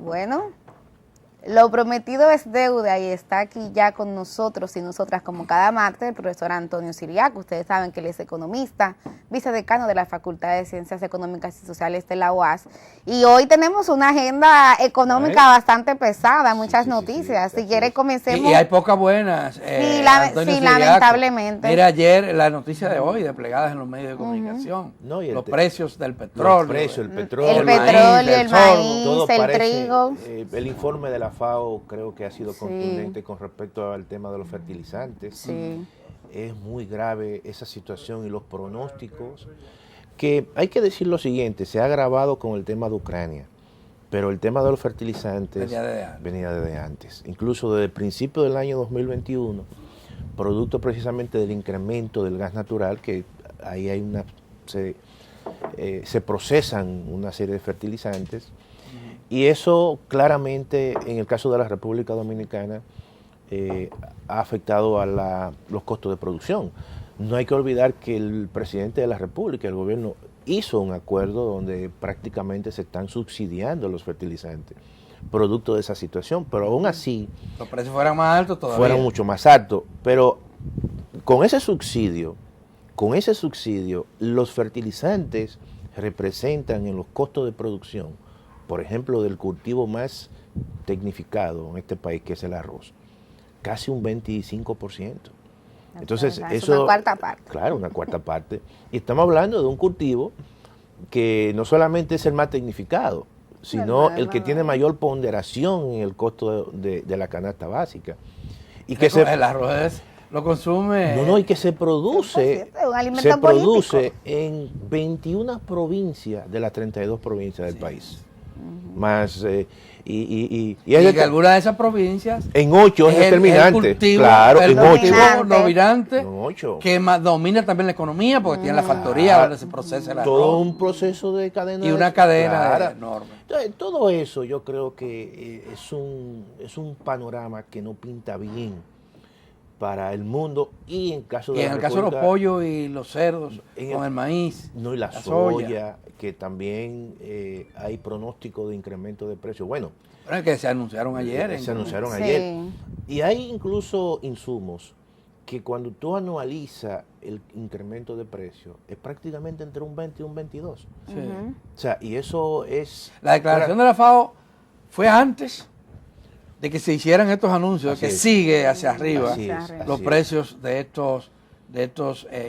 Bueno, lo prometido es deuda y está aquí ya con nosotros y nosotras como cada martes el profesor Antonio Siriaco. Ustedes saben que él es economista, vicedecano de la Facultad de Ciencias Económicas y Sociales de la UAS. Y hoy tenemos una agenda económica bastante pesada, muchas noticias. Si quiere comencemos. Y hay pocas buenas. Sí, lamentablemente. Mira ayer la noticia de hoy, desplegadas en los medios de comunicación. Los precios del petróleo. Los precios, el petróleo, el maíz, todo el parece, trigo. El informe de la FAO creo que ha sido contundente con respecto al tema de los fertilizantes. Sí. Es muy grave esa situación y los pronósticos, que hay que decir lo siguiente, se ha agravado con el tema de Ucrania, pero el tema de los fertilizantes venía desde antes. Incluso desde el principio del año 2021, producto precisamente del incremento del gas natural, que ahí hay se procesan una serie de fertilizantes, y eso claramente en el caso de la República Dominicana ha afectado a los costos de producción. No hay que olvidar que el presidente de la República, el gobierno, hizo un acuerdo donde prácticamente se están subsidiando los fertilizantes, producto de esa situación, pero aún así... Los precios fueran más altos todavía. Fueran mucho más altos, pero con ese subsidio, los fertilizantes representan en los costos de producción, por ejemplo, del cultivo más tecnificado en este país, que es el arroz, casi un 25%. Entonces, es una cuarta parte. Claro, una cuarta parte. Y estamos hablando de un cultivo que no solamente es el más tecnificado, sino el que tiene mayor ponderación en el costo de la canasta básica. Y que el arroz lo consume... y que se produce en 21 provincias de las 32 provincias del país. Más y que algunas de esas provincias en 8 es determinante, claro, en 8 dominante que domina también la economía porque tiene la factoría donde se procesa el arroz, todo un proceso de cadena y una cadena enorme. Entonces, todo eso yo creo que es un panorama que no pinta bien para el mundo, y en caso de el caso de los pollos y los cerdos, con el maíz, y la soya, que también hay pronóstico de incremento de precios. Bueno, que se anunciaron ayer. Ayer. Y hay incluso insumos que cuando tú anualizas el incremento de precios, es prácticamente entre un 20 y un 22. Sí. O sea, y eso es... La declaración de la FAO fue antes de que se hicieran estos anuncios, que sigue hacia arriba los precios de estos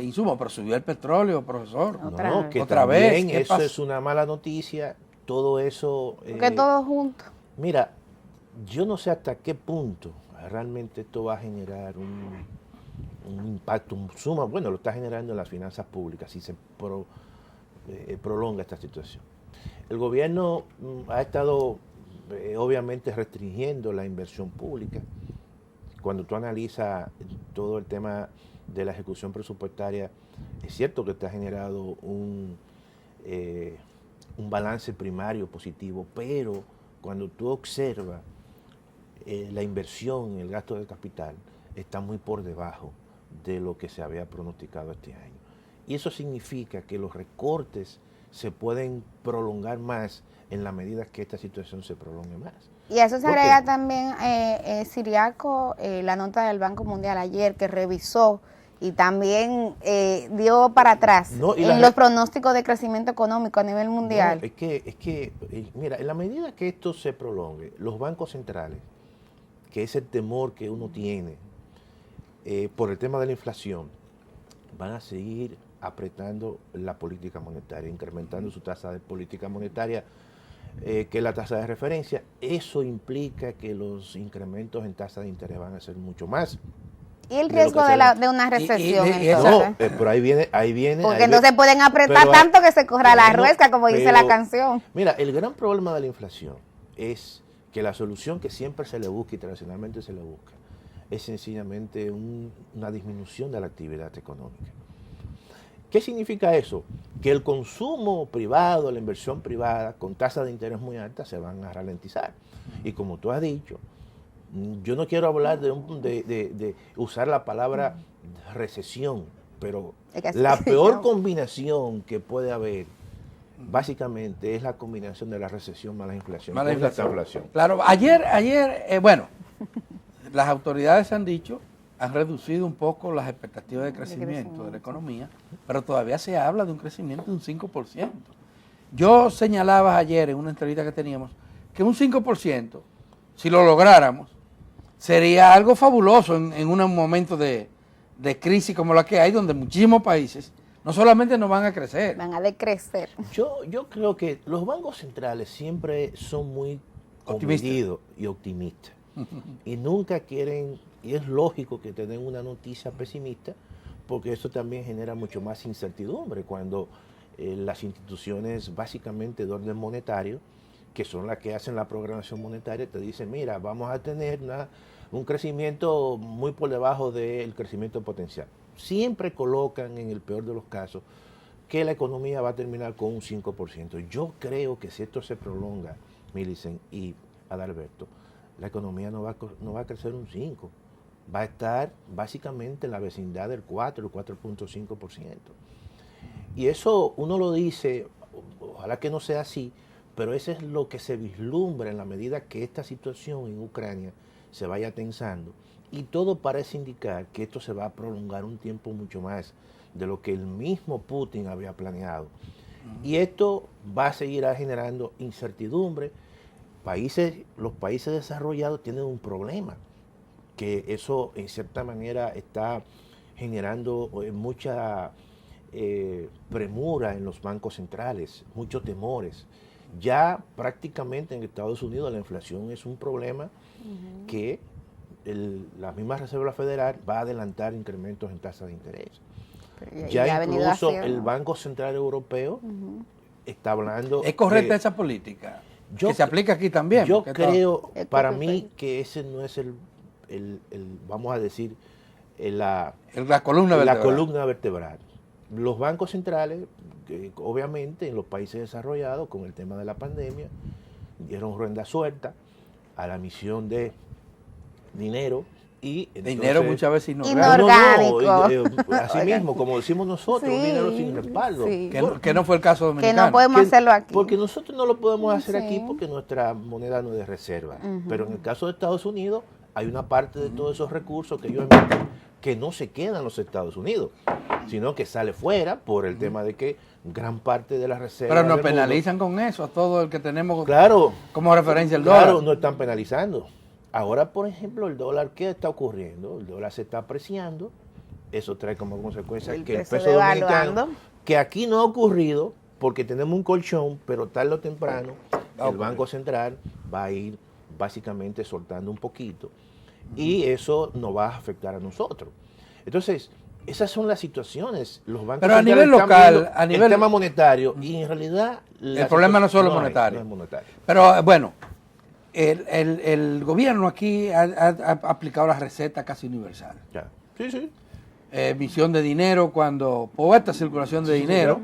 insumos, pero subió el petróleo, profesor. Otra vez. Eso es una mala noticia, todo eso... que todo junto. Mira, yo no sé hasta qué punto realmente esto va a generar un impacto, bueno, lo está generando en las finanzas públicas, si se prolonga esta situación. El gobierno ha estado... obviamente restringiendo la inversión pública. Cuando tú analizas todo el tema de la ejecución presupuestaria, es cierto que te ha generado un balance primario positivo, pero cuando tú observas la inversión, el gasto de capital, está muy por debajo de lo que se había pronosticado este año. Y eso significa que los recortes se pueden prolongar más en la medida que esta situación se prolongue más. Y a eso se agrega también, Siriaco, la nota del Banco Mundial ayer que revisó y también dio para atrás en los pronósticos de crecimiento económico a nivel mundial. Es que, mira, en la medida que esto se prolongue, los bancos centrales, que es el temor que uno tiene por el tema de la inflación, van a seguir apretando la política monetaria, incrementando su tasa de política monetaria, que es la tasa de referencia. Eso implica que los incrementos en tasa de interés van a ser mucho más. ¿Y el riesgo de una recesión? Pero ahí viene. Porque no se pueden apretar tanto que se corra la ruesca, como dice la canción. Mira, el gran problema de la inflación es que la solución que siempre se le busca y tradicionalmente se le busca es sencillamente una disminución de la actividad económica. ¿Qué significa eso? Que el consumo privado, la inversión privada con tasas de interés muy altas se van a ralentizar. Y como tú has dicho, yo no quiero hablar de usar la palabra recesión, pero la peor combinación que puede haber básicamente es la combinación de la recesión más la inflación. Más la inflación. Inflación. Claro, ayer, bueno, las autoridades han dicho, han reducido un poco las expectativas de crecimiento de la economía, pero todavía se habla de un crecimiento de un 5%. Yo señalaba ayer en una entrevista que teníamos que un 5%, si lo lográramos, sería algo fabuloso en un momento de crisis como la que hay, donde muchísimos países no solamente no van a crecer, van a decrecer. Yo creo que los bancos centrales siempre son muy comedidos y optimistas. Y nunca quieren, y es lógico que te den una noticia pesimista, porque eso también genera mucho más incertidumbre cuando las instituciones básicamente de orden monetario, que son las que hacen la programación monetaria, te dicen, mira, vamos a tener un crecimiento muy por debajo del crecimiento potencial. Siempre colocan, en el peor de los casos, que la economía va a terminar con un 5%. Yo creo que si esto se prolonga, Millicent y Adalberto, la economía no va a crecer un 5%. Va a estar básicamente en la vecindad del 4, el 4.5%. Y eso uno lo dice, ojalá que no sea así, pero eso es lo que se vislumbra en la medida que esta situación en Ucrania se vaya tensando. Y todo parece indicar que esto se va a prolongar un tiempo mucho más de lo que el mismo Putin había planeado. Y esto va a seguir generando incertidumbre. Los países desarrollados tienen un problema, que eso en cierta manera está generando mucha premura en los bancos centrales, muchos temores. Ya prácticamente en Estados Unidos la inflación es un problema que la misma Reserva Federal va a adelantar incrementos en tasas de interés. Ya incluso el Banco Central Europeo está hablando... ¿Es correcta esa política? Que se aplica aquí también. Yo creo, para mí, que ese no es vamos a decir, la columna vertebral. Los bancos centrales, obviamente en los países desarrollados, con el tema de la pandemia, dieron rienda suelta a la emisión de dinero y entonces, dinero muchas veces inorgánico. Así mismo, como decimos nosotros, un dinero sin respaldo. Sí. Que no fue el caso dominicano. Que no podemos hacerlo aquí. Porque nosotros no lo podemos hacer aquí porque nuestra moneda no es de reserva. Pero en el caso de Estados Unidos, hay una parte de todos esos recursos que ellos emiten que no se quedan en los Estados Unidos, sino que sale fuera por el tema de que gran parte de las reservas... Pero nos penalizan con eso, a todo el que tenemos como referencia el dólar. Claro, no están penalizando. Ahora, por ejemplo, el dólar, ¿qué está ocurriendo? El dólar se está apreciando, eso trae como consecuencia que el peso dominicano, que aquí no ha ocurrido, porque tenemos un colchón, pero tarde o temprano el Banco Central va a ir básicamente soltando un poquito, y eso nos va a afectar a nosotros. Entonces, esas son las situaciones. Los bancos pero a nivel local, a nivel el tema monetario, y en realidad el problema no es solo monetario. No es monetario. Pero bueno, el gobierno aquí ha aplicado la receta casi universal. Ya. Sí. Emisión de dinero cuando esta circulación de dinero,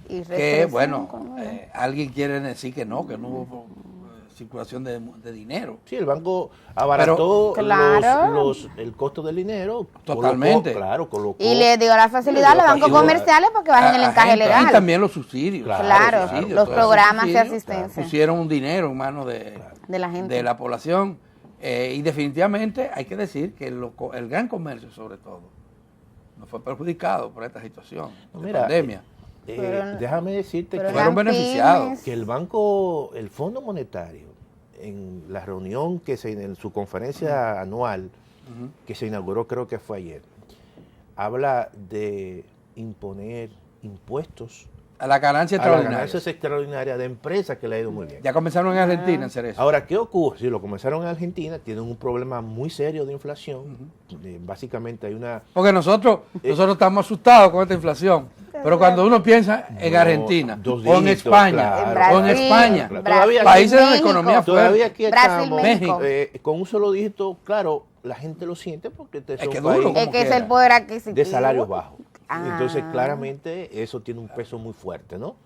y que bueno, alguien quiere decir que no hubo circulación de dinero. Sí, el banco abarató el costo del dinero. Totalmente. Colocó. Y le dio la facilidad a los bancos comerciales porque bajen el encaje legal. Y también los subsidios. Claro, los programas de asistencia. Pusieron un dinero en manos de la gente, de la población. Y definitivamente hay que decir que el gran comercio, sobre todo, no fue perjudicado por esta situación de pandemia. Déjame decirte que fueron beneficiados. Que el Fondo Monetario, en la reunión en su conferencia anual, que se inauguró, creo que fue ayer, habla de imponer impuestos a las ganancias extraordinarias de empresas que le ha ido muy bien. Ya comenzaron en Argentina a hacer eso. Ahora, ¿qué ocurre? Si lo comenzaron en Argentina, tienen un problema muy serio de inflación. Básicamente hay una... Porque nosotros estamos asustados con esta inflación. Pero cuando uno piensa en Argentina, o en España, países donde la economía fuerte. Todavía aquí estamos, México. Con un solo dígito, claro, la gente lo siente porque es que es el poder adquisitivo de salarios bajos. Entonces, claramente, eso tiene un peso muy fuerte, ¿no?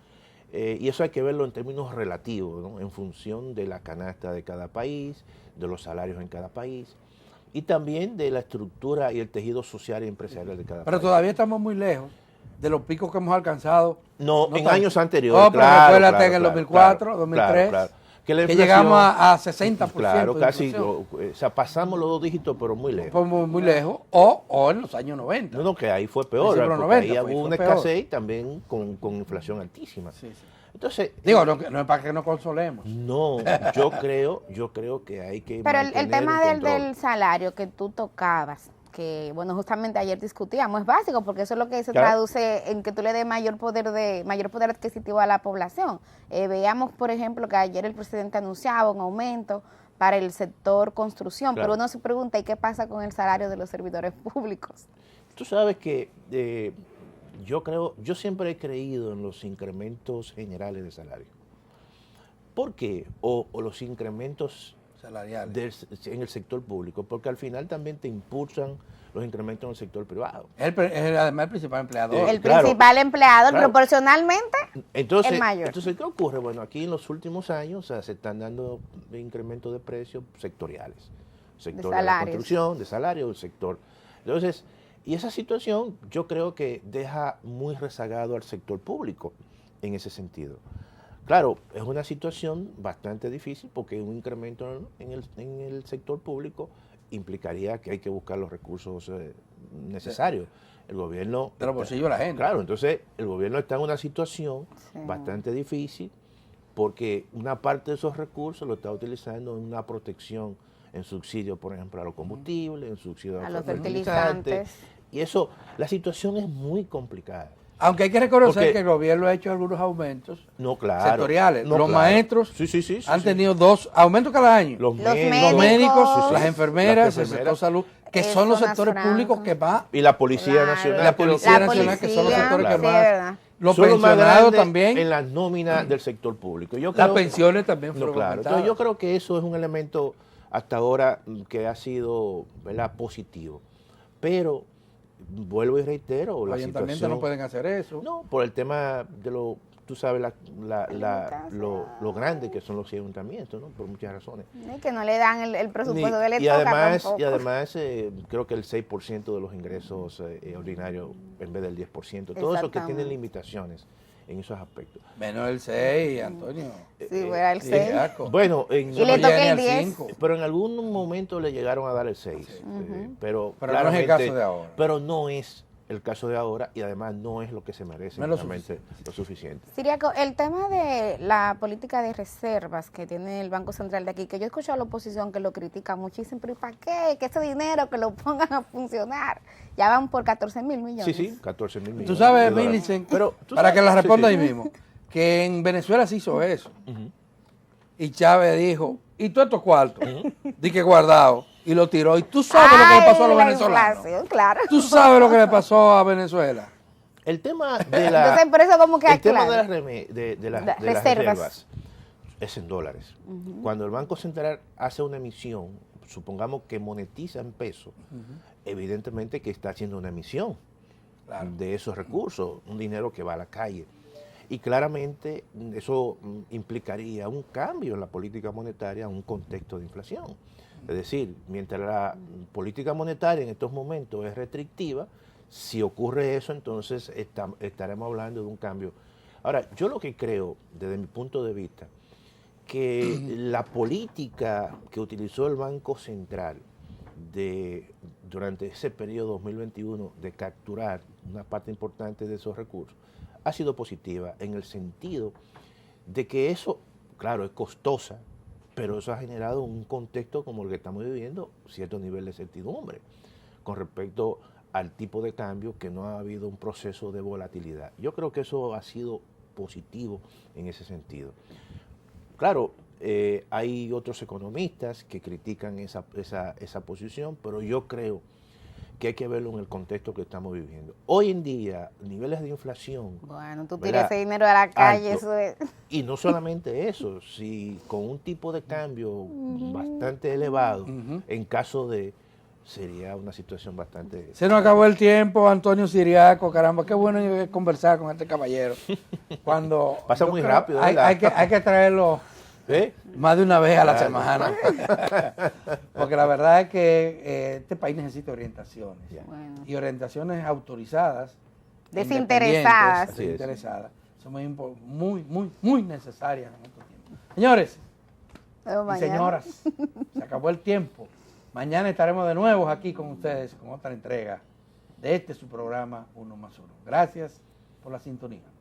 Y eso hay que verlo en términos relativos, ¿no? En función de la canasta de cada país, de los salarios en cada país, y también de la estructura y el tejido social y empresarial de cada país. Pero todavía estamos muy lejos de los picos que hemos alcanzado. No, en años anteriores. No, pero recuérdate en el 2004, 2003, que llegamos a 60%. Claro, casi, o sea, pasamos los 2 dígitos, pero muy lejos. Fue muy lejos, o en los años 90. No, que ahí fue peor, porque 90, ahí hubo una escasez también con inflación altísima. Sí, sí. Entonces, digo, no es para que nos consolemos. No, yo creo que hay que pero el tema del salario que tú tocabas, que bueno, justamente ayer discutíamos, es básico porque eso es lo que se traduce en que tú le des mayor poder adquisitivo a la población. Veíamos, por ejemplo, que ayer el presidente anunciaba un aumento para el sector construcción, pero uno se pregunta, ¿y qué pasa con el salario de los servidores públicos? Tú sabes que yo siempre he creído en los incrementos generales de salario. ¿Por qué? O los incrementos salariales en el sector público, porque al final también te impulsan los incrementos en el sector privado. Además el principal empleador. El principal empleador, proporcionalmente, el mayor. Entonces, ¿qué ocurre? Bueno, aquí en los últimos años se están dando incrementos de precios sectoriales. Sector de la construcción, de salario, del sector. Entonces, y esa situación yo creo que deja muy rezagado al sector público en ese sentido. Claro, es una situación bastante difícil porque un incremento en el sector público implicaría que hay que buscar los recursos necesarios. El gobierno... De los bolsillos de la gente. Claro, entonces el gobierno está en una situación bastante difícil porque una parte de esos recursos lo está utilizando en una protección, en subsidio, por ejemplo, a los combustibles, en subsidio a los fertilizantes. Y eso, la situación es muy complicada. Aunque hay que reconocer que el gobierno ha hecho algunos aumentos sectoriales. Los maestros han tenido 2 aumentos cada año. Los médicos, las enfermeras, el sector salud, que son los sectores públicos que más. Y la Policía Nacional. La Policía Nacional, que son los sectores que más. Los son pensionados también. En las nóminas del sector público. Las pensiones también fueron aumentadas. Entonces yo creo que eso es un elemento hasta ahora que ha sido, ¿verdad?, positivo. Pero vuelvo y reitero, los ayuntamientos no pueden hacer eso. No, por el tema de tú sabes, lo grande que son los ayuntamientos, ¿no? Por muchas razones. Y que no le dan el presupuesto que le toca tampoco. Y además, creo que el 6% de los ingresos ordinarios en vez del 10%. Todo eso que tiene limitaciones en esos aspectos. Menos el 6, Antonio. Sí, fuera el 6. Bueno, y le toca el 10. Pero en algún momento le llegaron a dar el 6. Pero no es el caso de ahora. Pero no es el caso de ahora y además no es lo que se merece, no lo suficiente. Siriaco, el tema de la política de reservas que tiene el Banco Central de aquí, que yo he escuchado a la oposición que lo critica muchísimo, pero ¿y para qué? Que ese dinero que lo pongan a funcionar. Ya van por 14,000 millones. Sí, 14,000 millones. Tú sabes, Millicent, para que la responda ahí mismo, que en Venezuela se hizo eso. Y Chávez dijo, ¿y tú estos cuartos? Di que guardado. Y lo tiró. Y tú sabes lo que le pasó a los venezolanos. Claro. Tú sabes lo que le pasó a Venezuela. El tema de la, entonces, por eso como que el tema de las reservas es en dólares. Cuando el Banco Central hace una emisión, supongamos que monetiza en pesos, evidentemente que está haciendo una emisión de esos recursos, un dinero que va a la calle. Y claramente eso implicaría un cambio en la política monetaria en un contexto de inflación. Es decir, mientras la política monetaria en estos momentos es restrictiva, si ocurre eso, entonces estaremos hablando de un cambio. Ahora, yo lo que creo, desde mi punto de vista, que la política que utilizó el Banco Central durante ese periodo 2021 de capturar una parte importante de esos recursos ha sido positiva en el sentido de que eso, claro, es costosa, pero eso ha generado un contexto como el que estamos viviendo, cierto nivel de certidumbre con respecto al tipo de cambio, que no ha habido un proceso de volatilidad. Yo creo que eso ha sido positivo en ese sentido. Claro, hay otros economistas que critican esa posición, pero yo creo que hay que verlo en el contexto que estamos viviendo. Hoy en día, niveles de inflación... Bueno, tú tiras ese dinero a la calle, alto, eso es... Y no solamente eso, si con un tipo de cambio bastante elevado, en caso de... sería una situación bastante... Se nos acabó el tiempo, Antonio Siriaco, caramba, qué bueno conversar con este caballero. Cuando pasa muy rápido, hay que traerlo más de una vez a la semana. Porque la verdad es que este país necesita orientaciones. Bueno. Y orientaciones autorizadas desinteresadas. Desinteresadas. Son muy necesarias en estos tiempos. Señores y señoras, se acabó el tiempo. Mañana estaremos de nuevo aquí con ustedes con otra entrega de su programa 1+1. Gracias por la sintonía.